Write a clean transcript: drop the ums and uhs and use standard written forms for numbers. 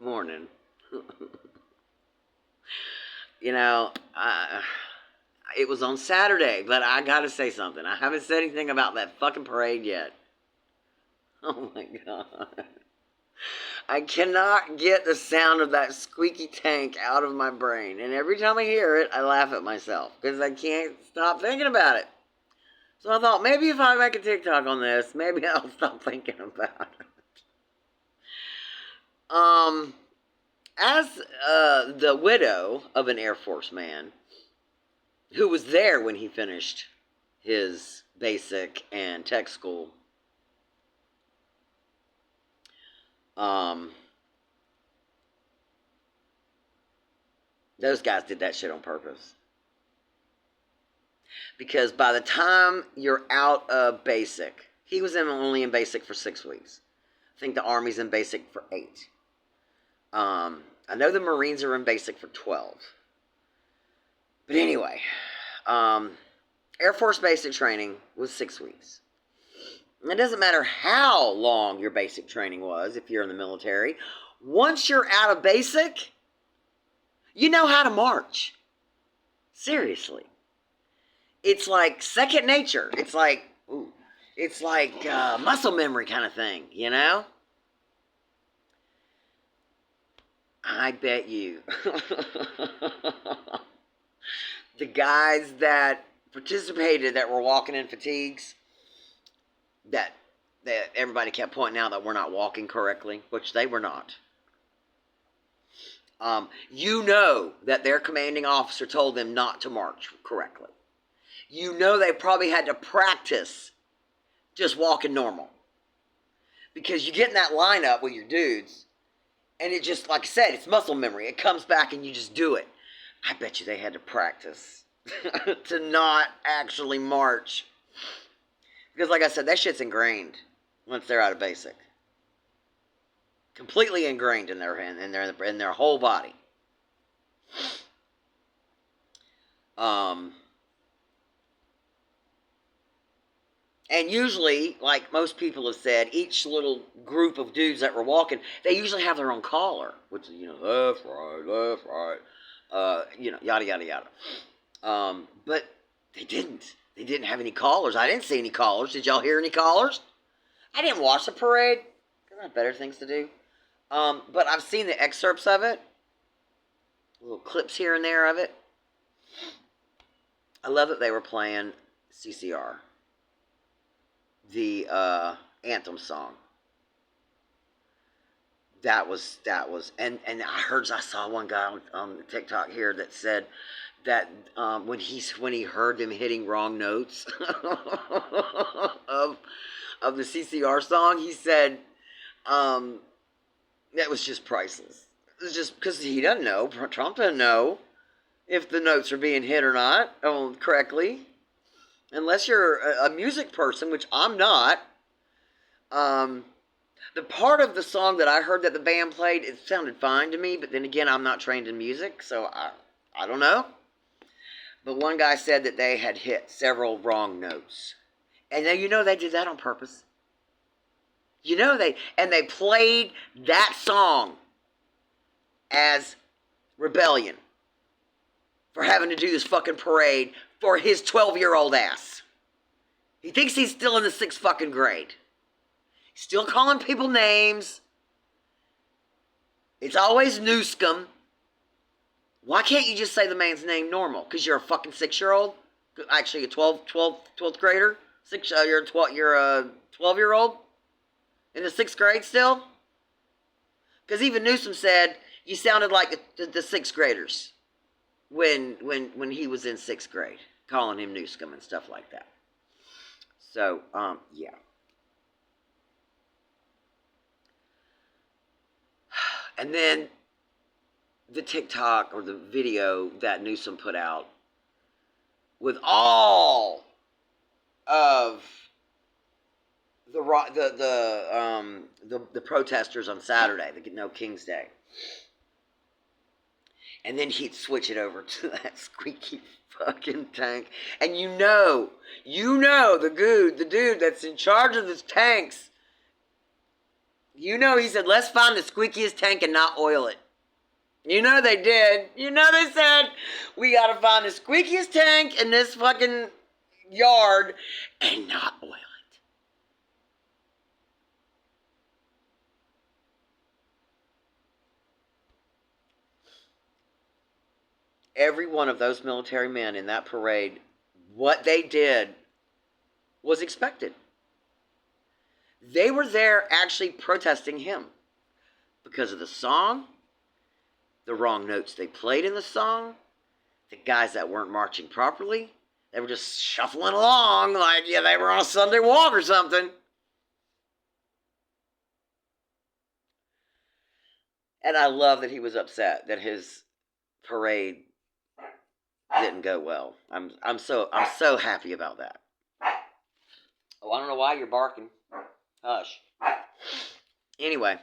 Morning. you know, it was on Saturday, but I gotta say something. I haven't said anything about that fucking parade yet. Oh my god. I cannot get the sound of that squeaky tank out of my brain. And every time I hear it, I laugh at myself because I can't stop thinking about it. So I thought maybe if I make a TikTok on this, maybe I'll stop thinking about it. Um, as the widow of an Air Force man who was there when he finished his basic and tech school, um, those guys did that shit on purpose. Because by the time you're out of basic, he was only in basic for 6 weeks. I think the Army's in basic for 8. I know the Marines are in basic for 12. But anyway, Air Force basic training was 6 weeks. It doesn't matter how long your basic training was if you're in the military. Once you're out of basic, you know how to march. Seriously. It's like second nature. It's like muscle memory kind of thing, you know? I bet you the guys that participated that were walking in fatigues, that everybody kept pointing out that we're not walking correctly, which they were not. You know that their commanding officer told them not to march correctly. You know they probably had to practice just walking normal. Because you get in that lineup with your dudes, and it just, like I said, it's muscle memory. It comes back and you just do it. I bet you they had to practice to not actually march. Because like I said, that shit's ingrained once they're out of basic. Completely ingrained in their whole body. And usually, like most people have said, each little group of dudes that were walking, they usually have their own collar, which is, left, right, yada, yada, yada. But they didn't. They didn't have any collars. I didn't see any collars. Did y'all hear any collars? I didn't watch the parade. I have better things to do. But I've seen the excerpts of it. Little clips here and there of it. I love that they were playing CCR. The anthem song. That was, and I saw one guy on TikTok here that said that when he heard them hitting wrong notes of the CCR song, he said that was just priceless. It's just because he doesn't know, Trump doesn't know if the notes are being hit or not correctly. Unless you're a music person, which I'm not. The part of the song that I heard that the band played, it sounded fine to me, but then again, I'm not trained in music, so I don't know. But one guy said that they had hit several wrong notes. And then they did that on purpose. They played that song as rebellion for having to do this fucking parade for his 12-year-old ass. He thinks he's still in the 6th fucking grade. He's still calling people names. It's always Newscomb. Why can't you just say the man's name normal? Because you're a fucking 6-year-old? Actually, a 12th grader? You're a 12-year-old? In the 6th grade still? Because even Newsom said you sounded like the 6th graders when he was in 6th grade, calling him Newscomb and stuff like that. So, yeah. And then the TikTok or the video that Newsom put out with all of the protesters on Saturday, the No King's Day. And then he'd switch it over to that squeaky fucking tank. And the dude that's in charge of the tanks You know, he said, let's find the squeakiest tank and not oil it. You know they did. You know they said, we got to find the squeakiest tank in this fucking yard and not oil it. Every one of those military men in that parade, what they did was expected. They were there actually protesting him because of the song, the wrong notes they played in the song, the guys that weren't marching properly. They were just shuffling along like, yeah, they were on a Sunday walk or something. And I love that he was upset that his parade didn't go well. I'm so happy about that. Oh, I don't know why you're barking. Hush. Anyway,